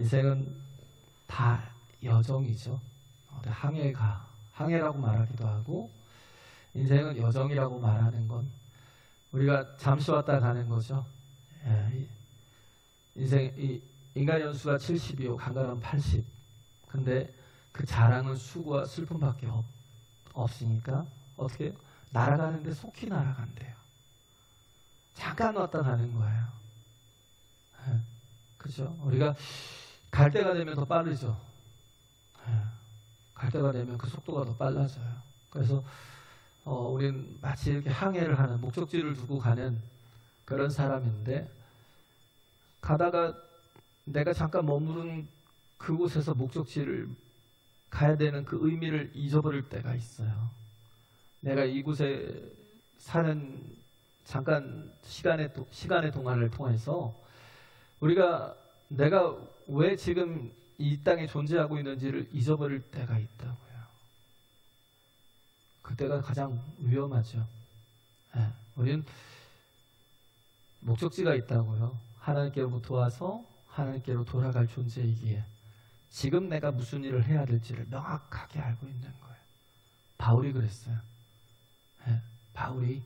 인생은 다 여정이죠. 항해라고 말하기도 하고, 인생은 여정이라고 말하는 건 우리가 잠시 왔다 가는 거죠. 인간 연수가 70이요, 강간은 80. 근데 그 자랑은 수고와 슬픔밖에 없으니까 어떻게 해요? 날아가는데 속히 날아간대요. 잠깐 왔다 가는 거예요. 그렇죠? 우리가 갈 때가 되면 더 빠르죠. 갈 때가 되면 그 속도가 더 빨라져요. 그래서 우리는 마치 이렇게 항해를 하는, 목적지를 두고 가는 그런 사람인데, 가다가 내가 잠깐 머무른 그곳에서 목적지를 가야 되는 그 의미를 잊어버릴 때가 있어요. 내가 이곳에 사는 잠깐 시간의 동안을 통해서 내가 왜 지금 이 땅에 존재하고 있는지를 잊어버릴 때가 있다고요. 그때가 가장 위험하죠. 우리는 목적지가 있다고요. 하나님께로부터 와서 하나님께로 돌아갈 존재이기에 지금 내가 무슨 일을 해야 될지를 명확하게 알고 있는 거예요. 바울이 그랬어요. 바울이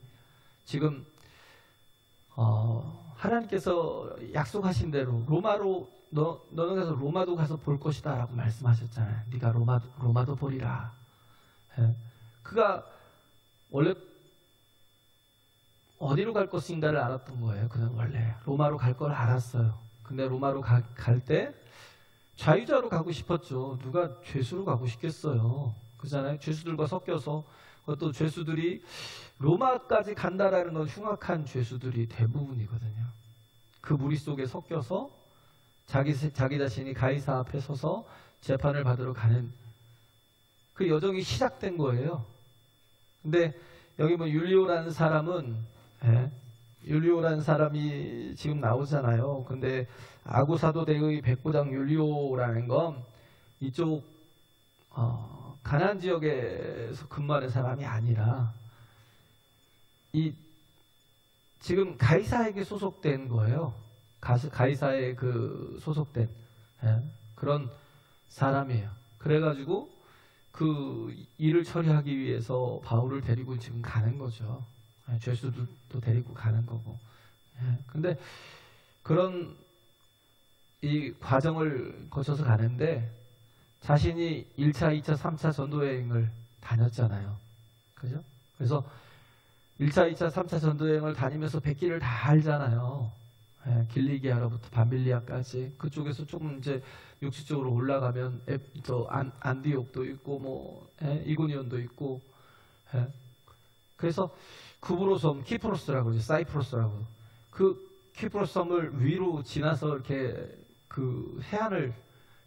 지금 하나님께서 약속하신 대로 너는 가서 로마도 가서 볼 것이다 라고 말씀하셨잖아요. 네가 로마도 보리라. 그가 원래 어디로 갈 것인가를 알았던 거예요. 그는 원래 로마로 갈 걸 알았어요. 근데 로마로 갈 때 좌유자로 가고 싶었죠. 누가 죄수로 가고 싶겠어요. 그렇잖아요. 죄수들과 섞여서, 그것도 죄수들이 로마까지 간다라는 건 흉악한 죄수들이 대부분이거든요. 그 무리 속에 섞여서 자기 자신이 가이사 앞에 서서 재판을 받으러 가는 그 여정이 시작된 거예요. 근데 여기 율리오라는 사람이 지금 나오잖아요. 근데 아구사도대의 백부장 율리오라는 건 이쪽 가나안 지역에서 근무하는 사람이 아니라 지금 가이사에게 소속된 거예요. 가이사에 소속된 그런 사람이에요. 그래가지고 그 일을 처리하기 위해서 바울을 데리고 지금 가는 거죠. 죄수들도 데리고 가는 거고. 근데 그런 이 과정을 거쳐서 가는데 자신이 1차, 2차, 3차 전도여행을 다녔잖아요. 그죠? 그래서 1차, 2차, 3차 전도여행을 다니면서 백길을 다 알잖아요. 길리기아로부터 밤빌리아까지. 그쪽에서 조금 이제 육지쪽으로 올라가면 안디옥도 있고 이고니온도 있고. 그래서 구브로섬, 키프로스라고 그러죠. 사이프러스라고. 그 키프로스 섬을 위로 지나서 이렇게 그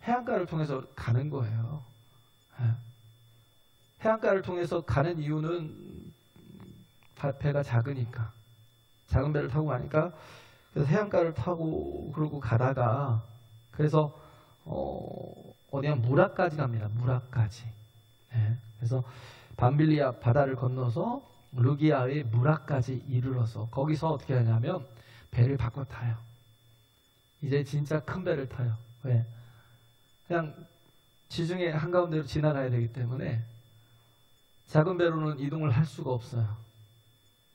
해안가를 통해서 가는 거예요. 해안가를 통해서 가는 이유는 배가 작으니까, 작은 배를 타고 가니까. 그래서 해안가를 타고 그러고 가다가 그래서 어디야 무라까지 갑니다. 무라까지. 그래서 밤빌리아 바다를 건너서 루기아의 무라까지 이르러서 거기서 어떻게 하냐면 배를 바꿔 타요. 이제 진짜 큰 배를 타요. 왜? 그냥 지중해 한가운데로 지나가야 되기 때문에 작은 배로는 이동을 할 수가 없어요.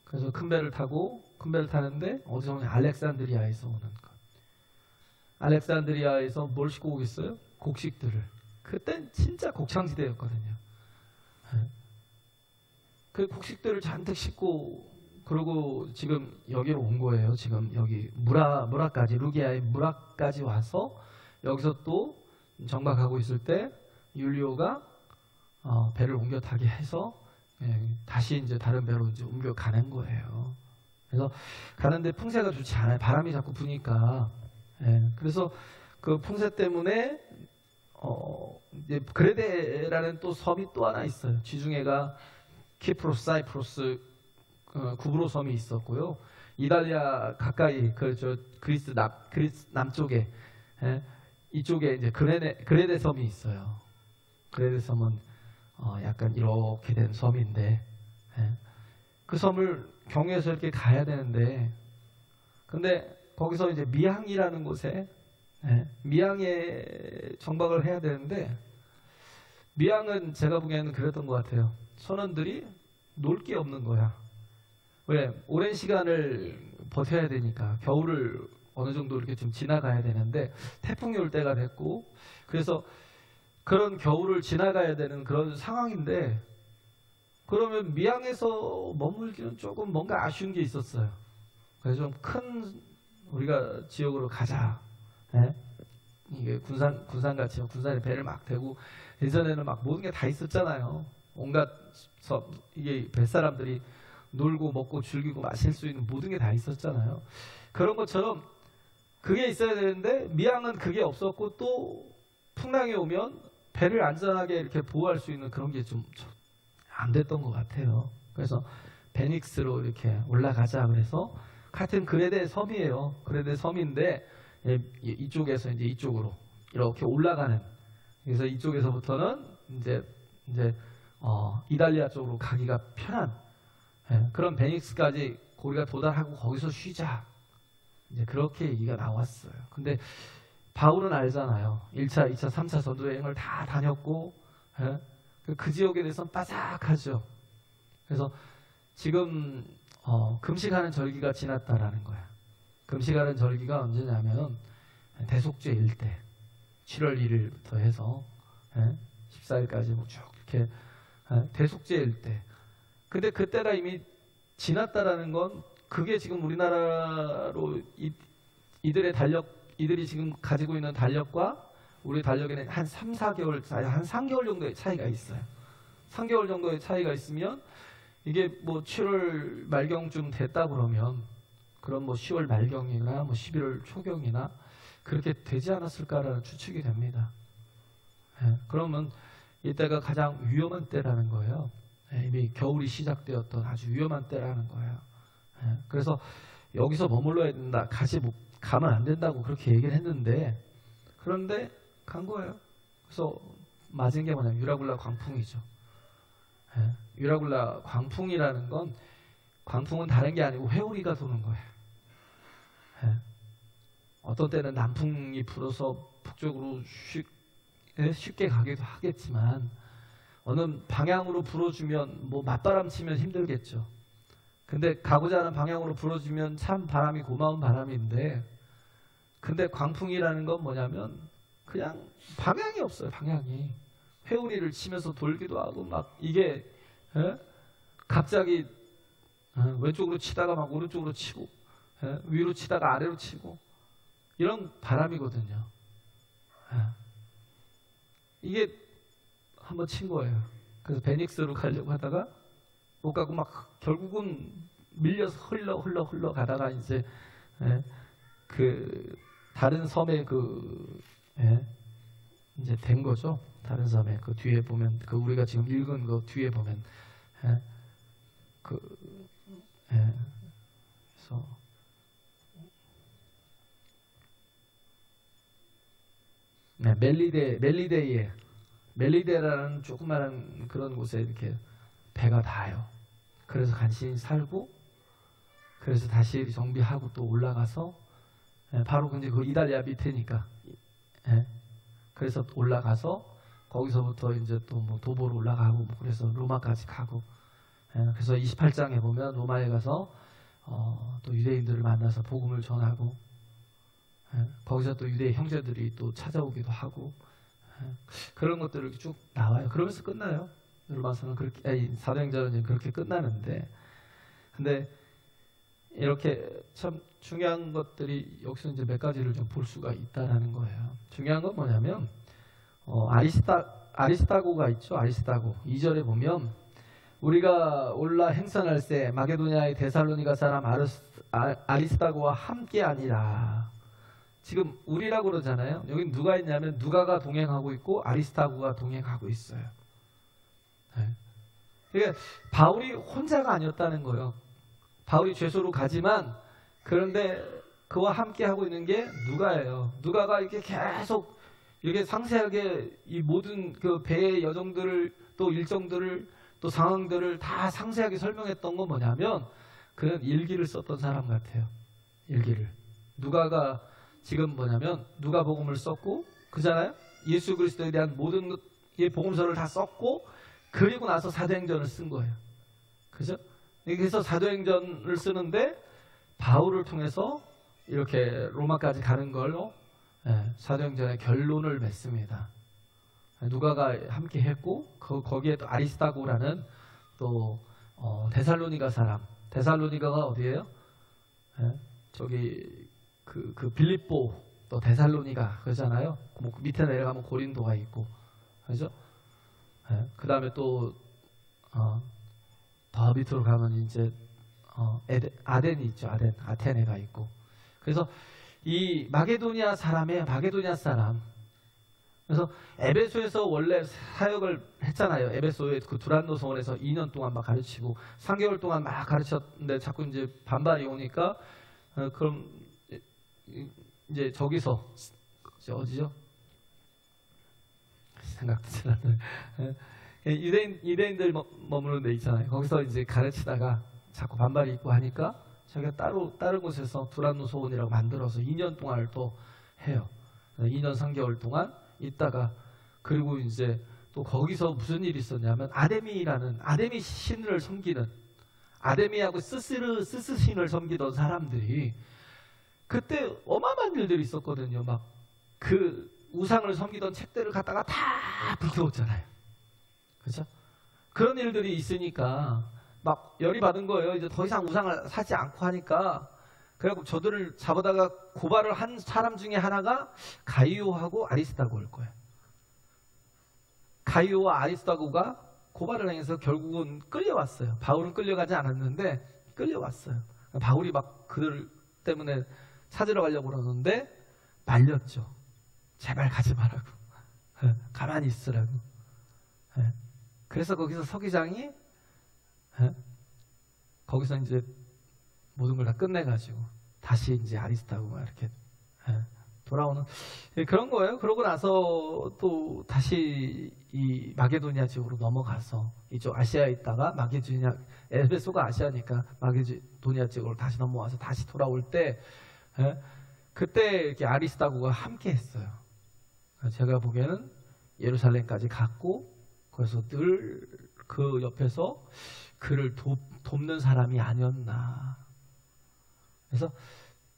그래서 큰 배를 타는데 어디서 오냐? 알렉산드리아에서 오는 것. 알렉산드리아에서 뭘 싣고 오겠어요? 곡식들을. 그땐 진짜 곡창지대였거든요. 그 곡식들을 잔뜩 싣고 그러고 지금 여기로 온 거예요. 지금 여기 무라까지, 루기아의 무라까지 와서 여기서 또 정박하고 있을 때 율리오가 배를 옮겨 타게 해서 다시 이제 다른 배로 이제 옮겨 가는 거예요. 그래서 가는데 풍세가 좋지 않아요. 바람이 자꾸 부니까. 그래서 그 풍세 때문에 이제 그레데라는 또 섬이 또 하나 있어요. 지중해가 키프로스, 사이프러스, 구브로 섬이 있었고요. 이탈리아 가까이 그리스 남쪽에 이쪽에 이제 그레데 섬이 있어요. 그레데 섬은 약간 이렇게 된 섬인데 그 섬을 경유해서 이렇게 가야 되는데, 근데 거기서 이제 미항이라는 곳에 미양에 정박을 해야 되는데 미양은 제가 보기에는 그랬던 것 같아요. 선원들이 놀 게 없는 거야. 왜? 오랜 시간을 버텨야 되니까 겨울을 어느 정도 이렇게 좀 지나가야 되는데 태풍이 올 때가 됐고 그래서 그런 겨울을 지나가야 되는 그런 상황인데 그러면 미양에서 머물기는 조금 뭔가 아쉬운 게 있었어요. 그래서 좀 큰 우리가 지역으로 가자. 이게 군산같이 군산에 배를 막 대고 예전에는 막 모든 게 다 있었잖아요. 온갖 이게 뱃사람들이 놀고 먹고 즐기고 마실 수 있는 모든 게 다 있었잖아요. 그런 것처럼 그게 있어야 되는데 미양은 그게 없었고 또 풍랑이 오면 배를 안전하게 이렇게 보호할 수 있는 그런 게 좀 안 됐던 것 같아요. 그래서 베닉스로 이렇게 올라가자 그래서 같은 그레데 섬이에요. 그레데 섬인데 이쪽에서 이제 이쪽으로 이렇게 올라가는 그래서 이쪽에서부터는 이제 이탈리아 쪽으로 가기가 편한 그런 베닉스까지 우리가 도달하고 거기서 쉬자 이제 그렇게 얘기가 나왔어요. 근데 바울은 알잖아요. 1차, 2차, 3차 전도 여행을 다 다녔고 그 지역에 대해서는 빠삭하죠. 그래서 지금 금식하는 절기가 지났다라는 거야. 금식하는 절기가 언제냐면 대속죄일 때 7월 1일부터 해서 14일까지 뭐 쭉 이렇게 대속죄일 때. 근데 그때가 이미 지났다라는 건 그게 지금 우리나라로 이들이 지금 가지고 있는 달력과 우리 달력에는 한 3, 4개월 차이, 한 3개월 정도의 차이가 있어요. 3개월 정도의 차이가 있으면 이게 뭐 7월 말경쯤 됐다 그러면 그럼 뭐 10월 말경이나 뭐 11월 초경이나 그렇게 되지 않았을까라는 추측이 됩니다. 그러면 이때가 가장 위험한 때라는 거예요. 이미 겨울이 시작되었던 아주 위험한 때라는 거예요. 그래서 여기서 머물러야 된다. 가면 안 된다고 그렇게 얘기를 했는데 그런데 간 거예요. 그래서 맞은 게 뭐냐면 유라굴라 광풍이죠. 유라굴라 광풍이라는 건 광풍은 다른 게 아니고 회오리가 도는 거예요. 어떤 때는 남풍이 불어서 북쪽으로 쉽게 가기도 하겠지만 어느 방향으로 불어주면 뭐 맞바람 치면 힘들겠죠. 근데 가고자 하는 방향으로 불어주면 참 바람이 고마운 바람인데 근데 광풍이라는 건 뭐냐면 그냥 방향이 없어요. 방향이 회오리를 치면서 돌기도 하고 막 이게 갑자기 왼쪽으로 치다가 막 오른쪽으로 치고 위로 치다가 아래로 치고 이런 바람이거든요. 이게 한번 친 거예요. 그래서 베닉스로 가려고 하다가 못 가고 막 결국은 밀려서 흘러 가다가 이제 그 다른 섬에 이제 된 거죠. 다른 섬에 그 뒤에 보면 그 우리가 지금 읽은 그 뒤에 보면 그래서 멜리데라는 조그마한 그런 곳에 이렇게 배가 닿아요. 그래서 간신히 살고 그래서 다시 정비하고 또 올라가서 바로 이제 그 이탈리아 밑에니까 그래서 올라가서 거기서부터 이제 또 뭐 도보로 올라가고 뭐 그래서 로마까지 가고 그래서 28장에 보면 로마에 가서 또 유대인들을 만나서 복음을 전하고 거기서 또 유대 형제들이 또 찾아오기도 하고 그런 것들을 쭉 나와요. 그러면서 끝나요. 로마서는 그렇게 사도행전은 그렇게 끝나는데 근데 이렇게 참 중요한 것들이 여기서 이제 몇 가지를 좀 볼 수가 있다라는 거예요. 중요한 건 뭐냐면 아리스타고가 있죠. 아리스타고 2절에 보면 우리가 올라 행선할 때 마게도냐의 데살로니가 사람 아리스타고와 함께 아니라 지금 우리라고 그러잖아요. 여기 누가 있냐면 누가가 동행하고 있고 아리스타고가 동행하고 있어요. 그러니까 바울이 혼자가 아니었다는 거예요. 바울이 죄소로 가지만 그런데 그와 함께 하고 있는 게 누가예요. 누가가 이렇게 계속 이렇게 상세하게 이 모든 그 배의 여정들을 또 일정들을 또 상황들을 다 상세하게 설명했던 건 뭐냐면 그는 일기를 썼던 사람 같아요. 일기를. 누가가 지금 뭐냐면 누가복음을 썼고 그잖아요. 예수 그리스도에 대한 모든 이 복음서를 다 썼고 그리고 나서 사도행전을 쓴 거예요. 그죠? 그래서 사도행전을 쓰는데 바울을 통해서 이렇게 로마까지 가는 걸로 사도행전의 결론을 맺습니다. 누가가 함께 했고 거기에 또 아리스타고라는 또 데살로니가 사람. 데살로니가가 어디예요? 저기 그 빌립보 또 데살로니가 그러잖아요. 뭐 밑에 내려가면 고린도가 있고 그죠? 그 다음에 또 더 밑으로 가면 이제 아덴이 있죠. 아테네가 있고. 그래서 이 마게도니아 사람. 그래서 에베소에서 원래 사역을 했잖아요. 에베소의 그 두란노 성원에서 2년 동안 막 가르치고 3개월 동안 막 가르쳤는데 자꾸 이제 반발이 오니까 그럼 이제 저기서 어디죠? 생각도 잘 안 나요. 유대인들 머무는 데 있잖아요. 거기서 이제 가르치다가 자꾸 반발이 있고 하니까 자기가 다른 곳에서 두란노 소원이라고 만들어서 2년 동안을 또 해요. 2년 3개월 동안 있다가 그리고 이제 또 거기서 무슨 일이 있었냐면 아데미 신을 섬기는 아데미하고 스스 신을 섬기던 사람들이 그때 어마어마한 일들이 있었거든요. 막 그 우상을 섬기던 책들을 갖다가 다 불태웠잖아요. 그렇죠? 그런 일들이 있으니까 막 열이 받은 거예요. 이제 더 이상 우상을 사지 않고 하니까 그래갖고 저들을 잡아다가 고발을 한 사람 중에 하나가 가이오하고 아리스타고일 거예요. 가이오와 아리스타고가 고발을 행해서 결국은 끌려왔어요. 바울은 끌려가지 않았는데 끌려왔어요. 바울이 막 그들 때문에 찾으러 가려고 그러는데 말렸죠. 제발 가지 말라고. 가만히 있으라고. 그래서 거기서 서기장이 거기서 이제 모든 걸 다 끝내가지고 다시 이제 아리스타고가 이렇게 돌아오는 그런 거예요. 그러고 나서 또 다시 이 마게도니아 지역으로 넘어가서 이쪽 아시아에 있다가 에베소가 아시아니까 마게도니아 지역으로 다시 넘어와서 다시 돌아올 때 그때 이렇게 아리스타고가 함께 했어요. 제가 보기에는 예루살렘까지 갔고 그래서 늘 그 옆에서 그를 돕는 사람이 아니었나. 그래서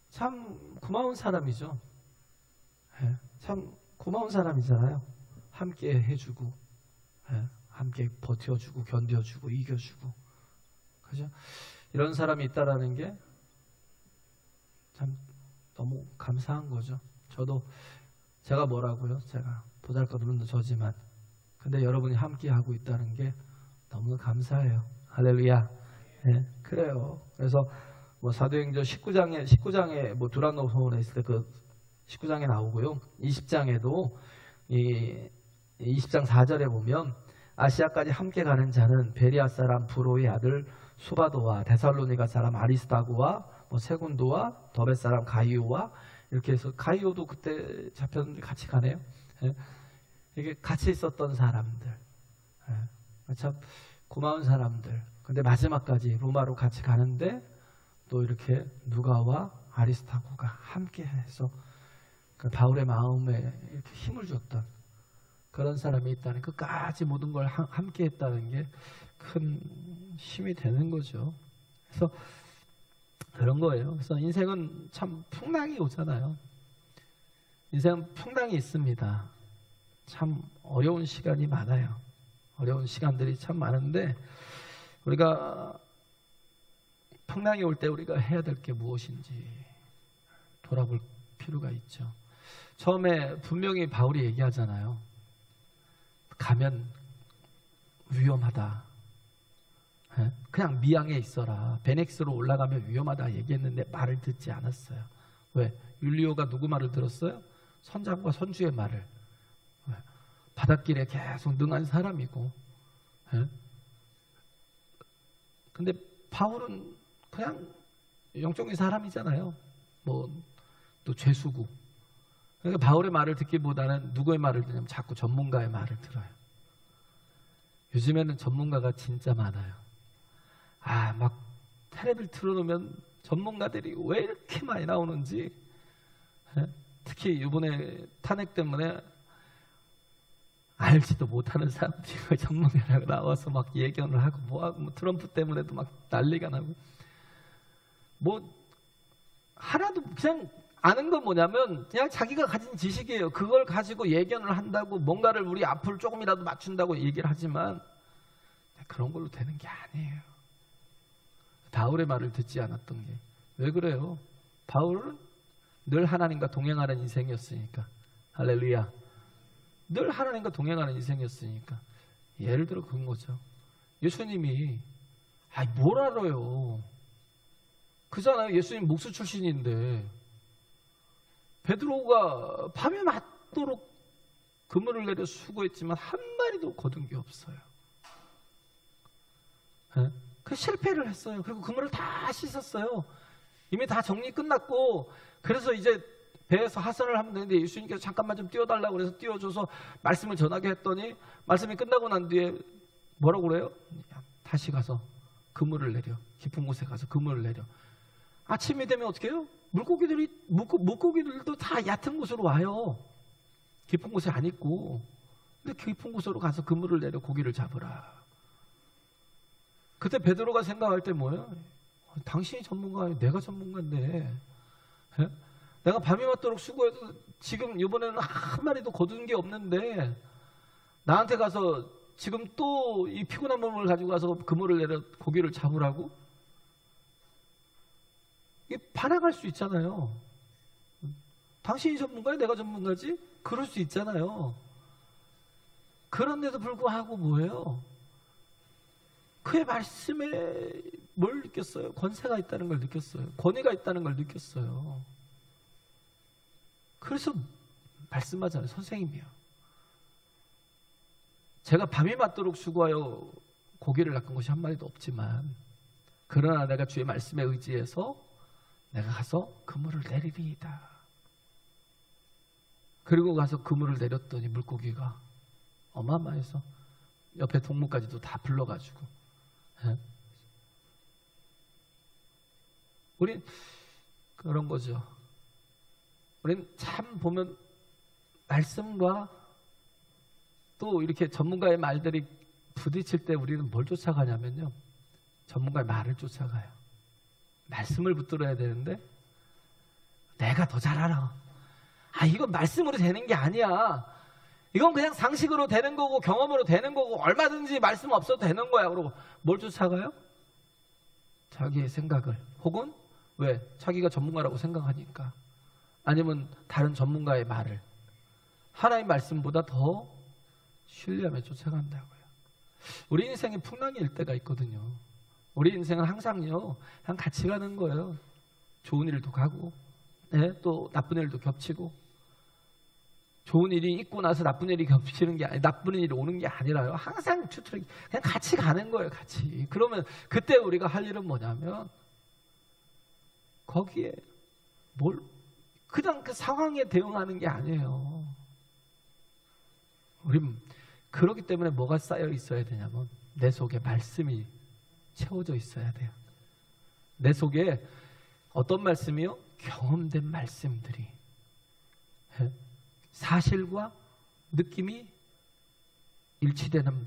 참 고마운 사람이죠. 참 고마운 사람이잖아요. 함께 해주고, 함께 버텨주고, 견뎌주고, 이겨주고, 그죠? 이런 사람이 있다라는 게 참 너무 감사한 거죠. 제가 뭐라고요? 제가 보잘것없는 저지만, 근데 여러분이 함께 하고 있다는 게 너무 감사해요. 할렐루야. 그래요. 그래서 뭐 사도행전 19장에 뭐 두란노 소원에 있을 때 그 19장에 나오고요. 20장에도 이 20장 4절에 보면 아시아까지 함께 가는 자는 베리아 사람 브로의 아들 수바도와 데살로니가 사람 아리스타고와 뭐 세군도와 더베 사람 가이오와 이렇게 해서 가이오도 그때 잡혔는데 같이 가네요. 이게 같이 있었던 사람들. 참 고마운 사람들. 근데 마지막까지 로마로 같이 가는데 또 이렇게 누가와 아리스타고가 함께해서 그 바울의 마음에 이렇게 힘을 줬던 그런 사람이 있다는 끝까지 모든 걸 함께했다는 게 큰 힘이 되는 거죠. 그래서 그런 거예요. 그래서 인생은 참 풍랑이 오잖아요. 인생은 풍랑이 있습니다. 참 어려운 시간이 많아요. 어려운 시간들이 참 많은데 우리가 풍랑이 올 때 우리가 해야 될 게 무엇인지 돌아볼 필요가 있죠. 처음에 분명히 바울이 얘기하잖아요. 가면 위험하다. 그냥 미양에 있어라. 베넥스로 올라가면 위험하다 얘기했는데 말을 듣지 않았어요. 왜? 율리오가 누구 말을 들었어요? 선장과 선주의 말을. 바닷길에 계속 능한 사람이고. 근데 바울은 그냥 영적인 사람이잖아요. 뭐 또 죄수고. 그러니까 바울의 말을 듣기보다는 누구의 말을 듣냐면 자꾸 전문가의 말을 들어요. 요즘에는 전문가가 진짜 많아요. 막 텔레비를 틀어놓으면 전문가들이 왜 이렇게 많이 나오는지 예? 특히 이번에 탄핵 때문에 알지도 못하는 사람들이 전문가라고 나와서 막 예견을 하고 뭐하고, 뭐 트럼프 때문에도 막 난리가 나고, 뭐 하나도 그냥 아는 건 뭐냐면 그냥 자기가 가진 지식이에요. 그걸 가지고 예견을 한다고 뭔가를 우리 앞을 조금이라도 맞춘다고 얘기를 하지만 그런 걸로 되는 게 아니에요. 바울의 말을 듣지 않았던 게 왜 그래요? 바울은 늘 하나님과 동행하는 인생이었으니까. 할렐루야. 늘 하나님과 동행하는 인생이었으니까. 예를 들어 그런 거죠. 예수님이 뭘 알아요? 그잖아요. 예수님 목수 출신인데 베드로가 밤에 맞도록 그물을 내려 수고했지만 한 마리도 거둔 게 없어요. 네? 그 실패를 했어요. 그리고 그물을 다 씻었어요. 이미 다 정리 끝났고, 그래서 이제 배에서 하선을 하면 되는데 예수님께서 잠깐만 좀 띄워달라고 그래서 띄워줘서 말씀을 전하게 했더니 말씀이 끝나고 난 뒤에 뭐라고 그래요? 다시 가서 그물을 내려. 깊은 곳에 가서 그물을 내려. 아침이 되면 어떻게 해요? 물고기들도 다 얕은 곳으로 와요. 깊은 곳에 안 있고. 근데 깊은 곳으로 가서 그물을 내려 고기를 잡으라. 그때 베드로가 생각할 때 뭐예요? 당신이 전문가예요. 내가 전문가인데. 예? 내가 밤이 맞도록 수고해도 지금 이번에는 한 마리도 거둔 게 없는데 나한테 가서 지금 또 이 피곤한 몸을 가지고 가서 그물을 내려 고기를 잡으라고? 이게 반항할 수 있잖아요. 당신이 전문가예요? 내가 전문가지? 그럴 수 있잖아요. 그런데도 불구하고 뭐예요? 그의 말씀에 뭘 느꼈어요? 권세가 있다는 걸 느꼈어요. 권위가 있다는 걸 느꼈어요. 그래서 말씀하잖아요. 선생님이요. 제가 밤이 맞도록 수고하여 고기를 낚은 것이 한 마리도 없지만 그러나 내가 주의 말씀에 의지해서 내가 가서 그물을 내리리이다. 그리고 가서 그물을 내렸더니 물고기가 어마어마해서 옆에 동무까지도 다 불러가지고. 우린 그런 거죠. 우린 참 보면 말씀과 또 이렇게 전문가의 말들이 부딪힐 때 우리는 뭘 쫓아가냐면요, 전문가의 말을 쫓아가요. 말씀을 붙들어야 되는데 내가 더 잘 알아. 이건 말씀으로 되는 게 아니야. 이건 그냥 상식으로 되는 거고 경험으로 되는 거고 얼마든지 말씀 없어도 되는 거야. 그러고 뭘 쫓아가요? 자기의 생각을. 혹은 왜? 자기가 전문가라고 생각하니까. 아니면 다른 전문가의 말을 하나님 말씀보다 더 신뢰하며 쫓아간다고요. 우리 인생에 풍랑일 때가 있거든요. 우리 인생은 항상요, 그냥 같이 가는 거예요. 좋은 일도 가고, 네, 또 나쁜 일도 겹치고. 좋은 일이 있고 나서 나쁜 일이 겹치는 게 아니, 나쁜 일이 오는 게 아니라요. 항상 추트랙 그냥 같이 가는 거예요, 같이. 그러면 그때 우리가 할 일은 뭐냐면 거기에 그냥 그 상황에 대응하는 게 아니에요. 우린 그렇기 때문에 뭐가 쌓여 있어야 되냐면 내 속에 말씀이 채워져 있어야 돼요. 내 속에 어떤 말씀이요? 경험된 말씀들이, 사실과 느낌이 일치되는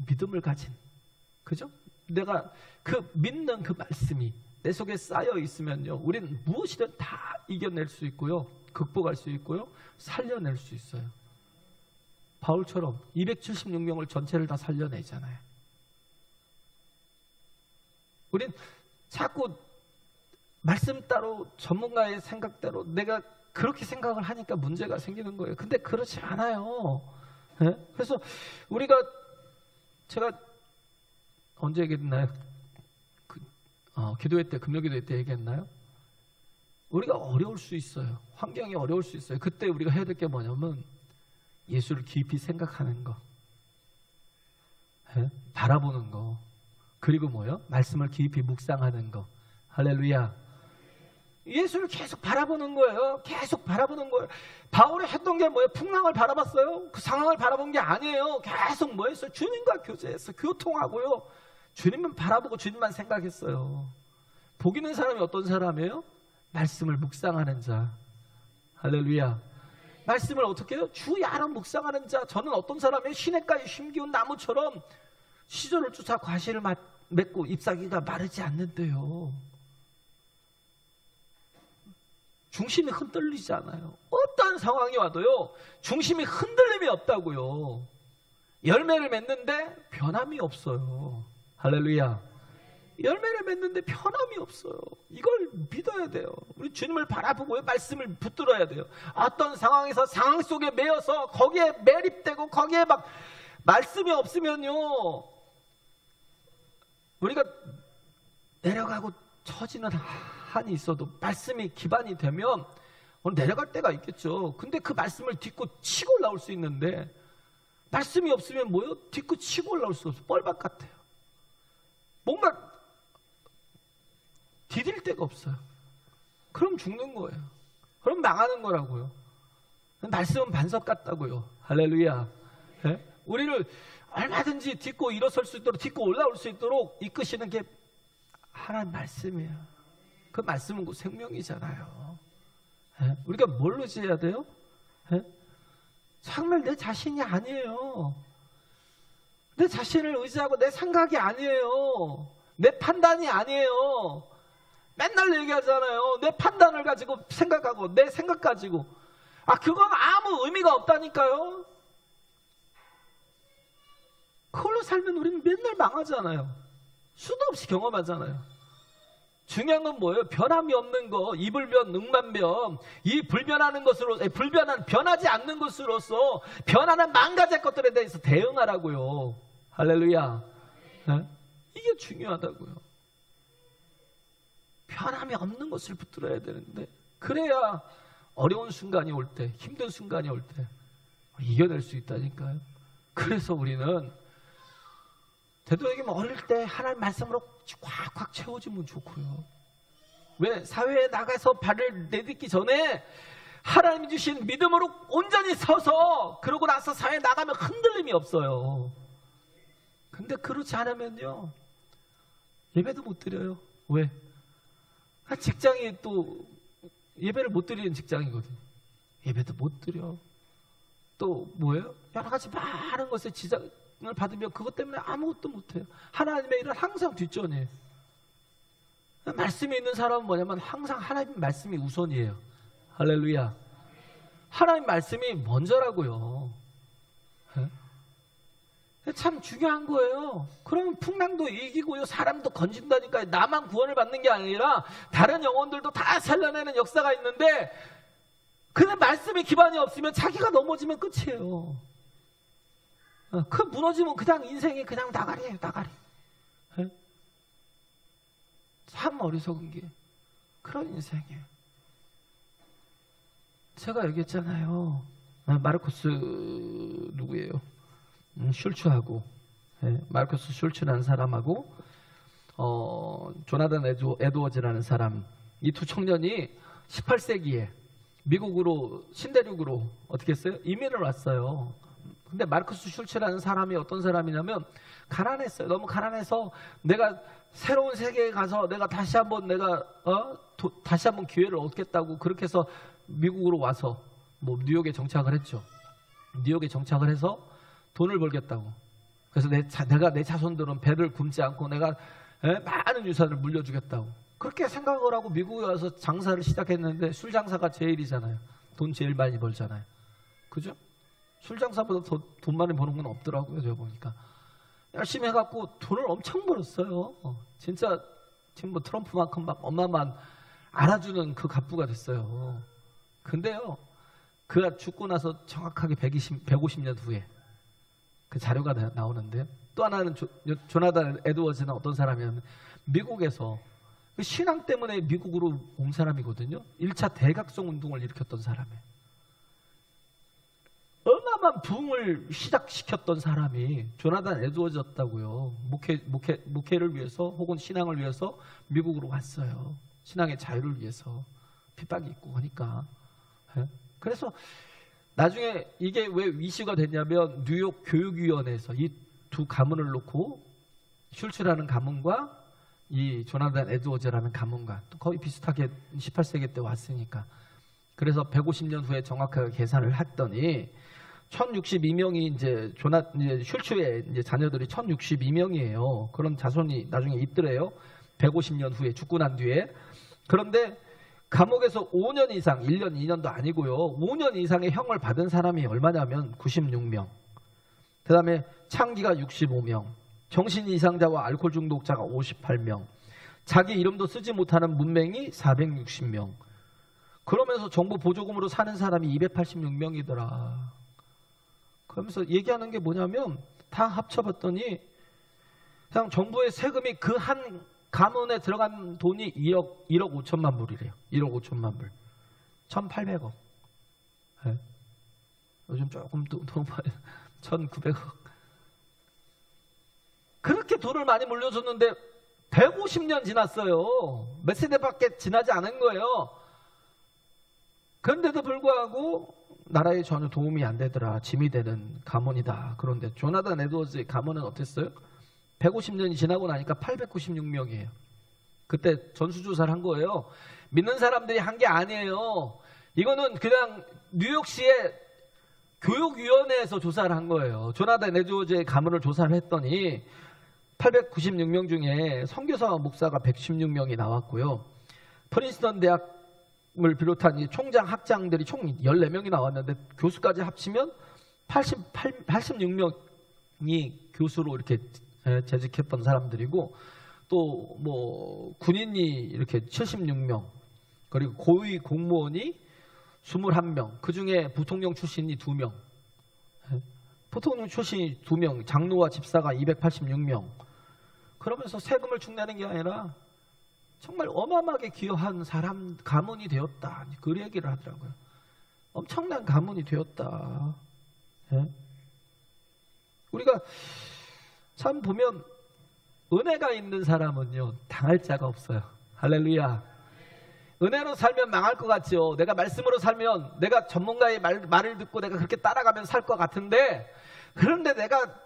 믿음을 가진, 그죠? 내가 그 믿는 그 말씀이 내 속에 쌓여 있으면요, 우리는 무엇이든 다 이겨낼 수 있고요, 극복할 수 있고요, 살려낼 수 있어요. 바울처럼 276명을 전체를 다 살려내잖아요. 우린 자꾸 말씀 따로 전문가의 생각대로 내가 그렇게 생각을 하니까 문제가 생기는 거예요. 근데 그렇지 않아요. 네? 그래서 제가 언제 얘기했나요? 기도회 때, 금요기도회 때 얘기했나요? 우리가 어려울 수 있어요. 환경이 어려울 수 있어요. 그때 우리가 해야 될 게 뭐냐면 예수를 깊이 생각하는 거, 네? 바라보는 거, 그리고 뭐요? 말씀을 깊이 묵상하는 거. 할렐루야. 예수를 계속 바라보는 거예요. 계속 바라보는 거예요. 바울이 했던 게 뭐예요? 풍랑을 바라봤어요? 그 상황을 바라본 게 아니에요. 계속 뭐 했어요? 주님과 교제했어요. 교통하고요. 주님만 바라보고 주님만 생각했어요. 복 있는 사람이 어떤 사람이에요? 말씀을 묵상하는 자. 할렐루야. 말씀을 어떻게 해요? 주 야로 묵상하는 자. 저는 어떤 사람의 시냇가에 심기운 나무처럼 시절을 쫓아 과실을 맺고 잎사귀가 마르지 않는데요. 중심이 흔들리지 않아요. 어떠한 상황이 와도요, 중심이 흔들림이 없다고요. 열매를 맺는데 변함이 없어요. 할렐루야. 열매를 맺는데 변함이 없어요. 이걸 믿어야 돼요. 우리 주님을 바라보고 말씀을 붙들어야 돼요. 어떤 상황에서 상황 속에 매여서 거기에 매립되고 거기에 막 말씀이 없으면요, 우리가 내려가고 처지는 한이 있어도 말씀이 기반이 되면 내려갈 때가 있겠죠. 근데 그 말씀을 딛고 치고 올라올 수 있는데, 말씀이 없으면 뭐예요? 딛고 치고 올라올 수 없어요. 뻘밭 같아요. 뭔가 디딜 데가 없어요. 그럼 죽는 거예요. 그럼 망하는 거라고요. 말씀은 반석 같다고요. 할렐루야. 네? 우리를 얼마든지 딛고 일어설 수 있도록, 딛고 올라올 수 있도록 이끄시는 게 하나님 말씀이에요. 그 말씀은 그 생명이잖아요. 네? 우리가 뭘로 지어야 돼요? 네? 정말 내 자신이 아니에요. 내 자신을 의지하고 내 생각이 아니에요. 내 판단이 아니에요. 맨날 얘기하잖아요. 내 판단을 가지고 생각하고 내 생각 가지고. 그건 아무 의미가 없다니까요. 그걸로 살면 우리는 맨날 망하잖아요. 수도 없이 경험하잖아요. 중요한 건 뭐예요? 변함이 없는 거, 이불변, 능만변, 이 불변하는 것으로, 변하지 않는 것으로서 변하는 망가질 것들에 대해서 대응하라고요. 할렐루야. 네? 이게 중요하다고요. 변함이 없는 것을 붙들어야 되는데, 그래야 어려운 순간이 올 때, 힘든 순간이 올 때 이겨낼 수 있다니까요. 그래서 우리는 되도록이면 어릴 때 하나님 말씀으로 꽉꽉 채워주면 좋고요. 왜? 사회에 나가서 발을 내딛기 전에 하나님이 주신 믿음으로 온전히 서서, 그러고 나서 사회에 나가면 흔들림이 없어요. 근데 그렇지 않으면요, 예배도 못 드려요. 왜? 직장이 또 예배를 못 드리는 직장이거든요. 예배도 못 드려. 또 뭐예요? 여러 가지 많은 것에 지장을 받으면 그것 때문에 아무것도 못해요. 하나님의 일은 항상 뒷전이에요. 말씀이 있는 사람은 뭐냐면 항상 하나님 말씀이 우선이에요. 할렐루야. 하나님 말씀이 먼저라고요. 참 중요한 거예요. 그러면 풍랑도 이기고요, 사람도 건진다니까요. 나만 구원을 받는 게 아니라 다른 영혼들도 다 살려내는 역사가 있는데, 그냥 말씀의 기반이 없으면 자기가 넘어지면 끝이에요. 그 무너지면 그냥 인생이 그냥 나가리예요, 나가리. 참 어리석은 게 그런 인생이에요. 제가 얘기했잖아요. 마르코스 누구예요? 슐츠하고, 마르코스 슐츠라는 사람하고 조나단 에드워즈라는 사람, 이 두 청년이 18세기에 미국으로 신대륙으로 어떻게 했어요? 이민을 왔어요. 근데 마르코스 슐츠라는 사람이 어떤 사람이냐면 가난했어요. 너무 가난해서 내가 새로운 세계에 가서 내가 다시 한번 기회를 얻겠다고, 그렇게 해서 미국으로 와서 뉴욕에 정착을 했죠. 뉴욕에 정착을 해서 돈을 벌겠다고. 그래서 내가 내 자손들은 배를 굶지 않고 내가 많은 유산을 물려주겠다고 그렇게 생각을 하고 미국에 와서 장사를 시작했는데, 술 장사가 제일이잖아요. 돈 제일 많이 벌잖아요. 그죠? 술 장사보다 더 돈 많이 버는 건 없더라고요. 제가 보니까 열심히 해갖고 돈을 엄청 벌었어요. 진짜 지금 트럼프만큼 막 엄마만 알아주는 그 갑부가 됐어요. 근데요, 그가 죽고 나서 정확하게 150년 후에 그 자료가 나오는데, 또 하나는 조나단 에드워즈는 어떤 사람이냐면 미국에서 신앙 때문에 미국으로 온 사람이거든요. 1차 대각성 운동을 일으켰던 사람이에요. 어마어마한 부흥을 시작시켰던 사람이 조나단 에드워즈였다고요. 목회를 위해서 혹은 신앙을 위해서 미국으로 왔어요. 신앙의 자유를 위해서. 핍박이 있고 하니까. 그래서 나중에 이게 왜 이슈가 됐냐면, 뉴욕 교육위원회에서 이 두 가문을 놓고, 슐츠라는 가문과 이 조나단 에드워즈라는 가문과 또 거의 비슷하게 18세기 때 왔으니까, 그래서 150년 후에 정확하게 계산을 했더니 1062명이 이제 슐츠의 이제 자녀들이 1062명이에요. 그런 자손이 나중에 있더래요. 150년 후에 죽고 난 뒤에. 그런데 감옥에서 5년 이상, 1년, 2년도 아니고요. 5년 이상의 형을 받은 사람이 얼마냐면 96명. 그 다음에 창기가 65명. 정신 이상자와 알코올 중독자가 58명. 자기 이름도 쓰지 못하는 문맹이 460명. 그러면서 정부 보조금으로 사는 사람이 286명이더라. 그러면서 얘기하는 게 뭐냐면 다 합쳐봤더니 그냥 정부의 세금이 그 한 가문에 들어간 돈이 1억 5천만 불이래요. 1억 5천만 불. 1,800억. 네. 요즘 조금 돈 많이 1,900억. 그렇게 돈을 많이 물려줬는데 150년 지났어요. 몇 세대밖에 지나지 않은 거예요. 그런데도 불구하고 나라에 전혀 도움이 안 되더라. 짐이 되는 가문이다. 그런데 조나단 에드워즈의 가문은 어땠어요? 150년이 지나고 나니까 896명이에요. 그때 전수조사를 한 거예요. 믿는 사람들이 한 게 아니에요. 이거는 그냥 뉴욕시의 교육위원회에서 조사를 한 거예요. 조나단 에드워즈의 가문을 조사를 했더니 896명 중에 선교사와 목사가 116명이 나왔고요. 프린스턴 대학을 비롯한 이 총장, 학장들이 총 14명이 나왔는데 교수까지 합치면 86명이 교수로 이렇게 재직했던 사람들이고, 또 뭐 군인이 이렇게 76명, 그리고 고위 공무원이 21명, 그 중에 부통령 출신이 2명, 부통령 출신이 2명, 장로와 집사가 286명. 그러면서 세금을 축내는 게 아니라 정말 어마어마하게 기여한 사람, 가문이 되었다. 그 얘기를 하더라고요. 엄청난 가문이 되었다. 우리가 참 보면 은혜가 있는 사람은요, 당할 자가 없어요. 할렐루야. 은혜로 살면 망할 것 같죠. 내가 말씀으로 살면, 내가 전문가의 말을 듣고 내가 그렇게 따라가면 살 것 같은데, 그런데 내가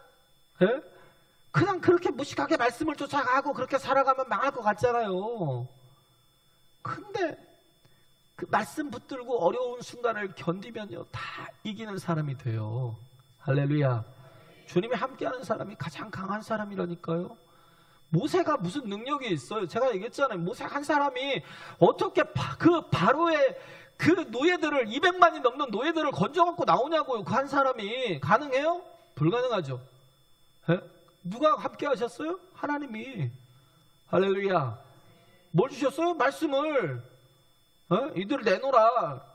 그냥 그렇게 무식하게 말씀을 쫓아가고 그렇게 살아가면 망할 것 같잖아요. 근데 그 말씀 붙들고 어려운 순간을 견디면요, 다 이기는 사람이 돼요. 할렐루야. 주님이 함께하는 사람이 가장 강한 사람이라니까요. 모세가 무슨 능력이 있어요? 제가 얘기했잖아요. 모세 한 사람이 어떻게 그 바로의 그 노예들을, 200만이 넘는 노예들을 건져갖고 나오냐고요. 그 한 사람이. 가능해요? 불가능하죠. 누가 함께 하셨어요? 하나님이. 할렐루야. 뭘 주셨어요? 말씀을. 이들을 내놓으라.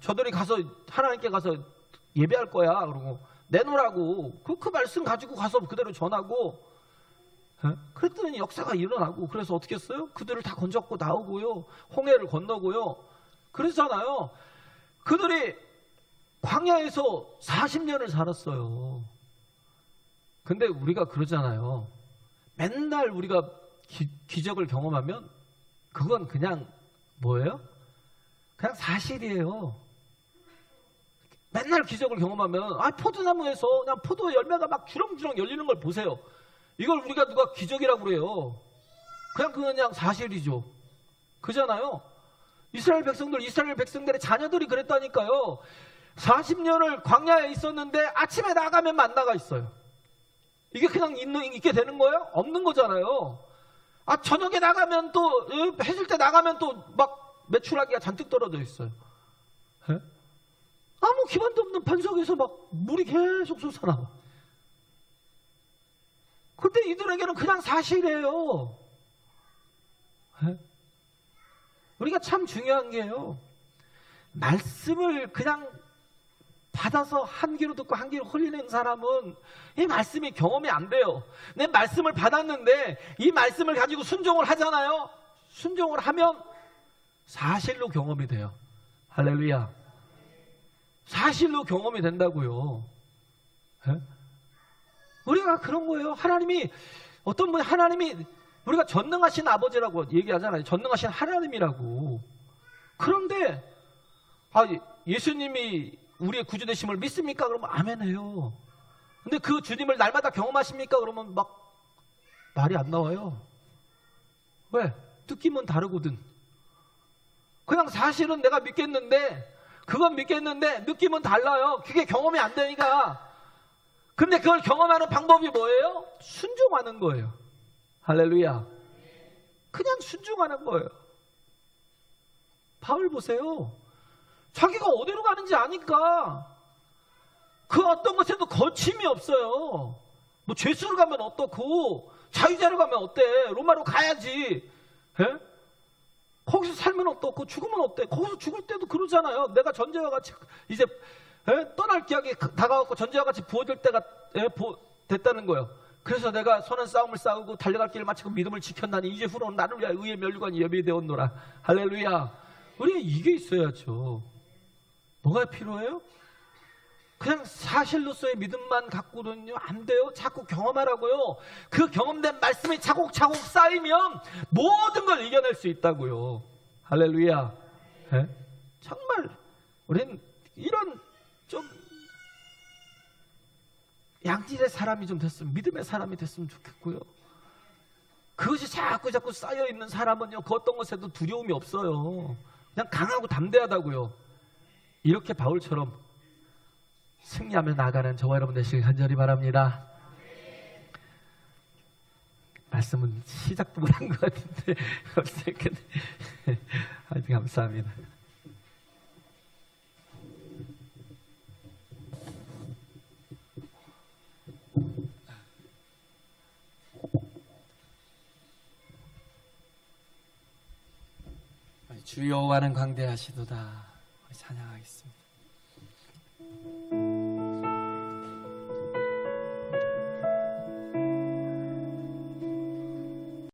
저들이 가서 하나님께 가서 예배할 거야. 그러고 내놓으라고. 그 말씀 가지고 가서 그대로 전하고. 그랬더니 역사가 일어나고, 그래서 어떻게 했어요? 그들을 다 건졌고 나오고요. 홍해를 건너고요. 그랬잖아요. 그들이 광야에서 40년을 살았어요. 근데 우리가 그러잖아요. 맨날 우리가 기적을 경험하면 그건 그냥 뭐예요? 그냥 사실이에요. 맨날 기적을 경험하면, 포도나무에서 그냥 포도 열매가 막 주렁주렁 열리는 걸 보세요. 이걸 우리가 누가 기적이라고 그래요. 그냥 사실이죠. 그잖아요. 이스라엘 백성들의 자녀들이 그랬다니까요. 40년을 광야에 있었는데 아침에 나가면 만나가 있어요. 이게 그냥 있게 되는 거예요? 없는 거잖아요. 저녁에 나가면 또, 해질 때 나가면 또 막 메추라기가 잔뜩 떨어져 있어요. 아무 기반도 없는 반석에서 막 물이 계속 솟아나와. 근데 이들에게는 그냥 사실이에요. 우리가 참 중요한 게요, 말씀을 그냥 받아서 한 귀로 듣고 한 귀로 흘리는 사람은 이 말씀이 경험이 안 돼요. 내 말씀을 받았는데 이 말씀을 가지고 순종을 하잖아요. 순종을 하면 사실로 경험이 돼요. 할렐루야. 사실로 경험이 된다고요. 우리가 그런 거예요. 하나님이, 어떤 분이 하나님이, 우리가 전능하신 아버지라고 얘기하잖아요. 전능하신 하나님이라고. 그런데 예수님이 우리의 구주 되심을 믿습니까? 그러면 아멘해요. 근데 그 주님을 날마다 경험하십니까? 그러면 막 말이 안 나와요. 왜? 느낌은 다르거든. 그냥 사실은 내가 믿겠는데, 그건 믿겠는데 느낌은 달라요. 그게 경험이 안 되니까. 근데 그걸 경험하는 방법이 뭐예요? 순종하는 거예요. 할렐루야. 그냥 순종하는 거예요. 바울 보세요. 자기가 어디로 가는지 아니까 그 어떤 것에도 거침이 없어요. 뭐 죄수로 가면 어떻고 자유자로 가면 어때? 로마로 가야지. 에? 거기서 살면 어떻고 죽으면 어때? 거기서 죽을 때도 그러잖아요. 내가 전제와 같이 이제 떠날 기약이 다가왔고 전제와 같이 부어질 때가 됐다는 거예요. 그래서 내가 선한 싸움을 싸우고 달려갈 길을 마치고 믿음을 지켰나니 이제 후로는 나를 위하여 의의 면류관이 예비되었노라. 할렐루야. 우리가 이게 있어야죠. 뭐가 필요해요? 그냥 사실로서의 믿음만 갖고는요 안 돼요. 자꾸 경험하라고요. 그 경험된 말씀이 차곡차곡 쌓이면 모든 걸 이겨낼 수 있다고요. 할렐루야. 네? 정말 우린 이런 좀 양질의 사람이 좀 됐으면, 믿음의 사람이 됐으면 좋겠고요. 그것이 자꾸 쌓여있는 사람은요 그 어떤 것에도 두려움이 없어요. 그냥 강하고 담대하다고요. 이렇게 바울처럼 승리하며 나가는 저와 여러분 되시길 간절히 바랍니다. 말씀은 시작도 못한 것 같은데 하여튼 감사합니다. 주여와는 광대하시도다. 찬양하겠습니다.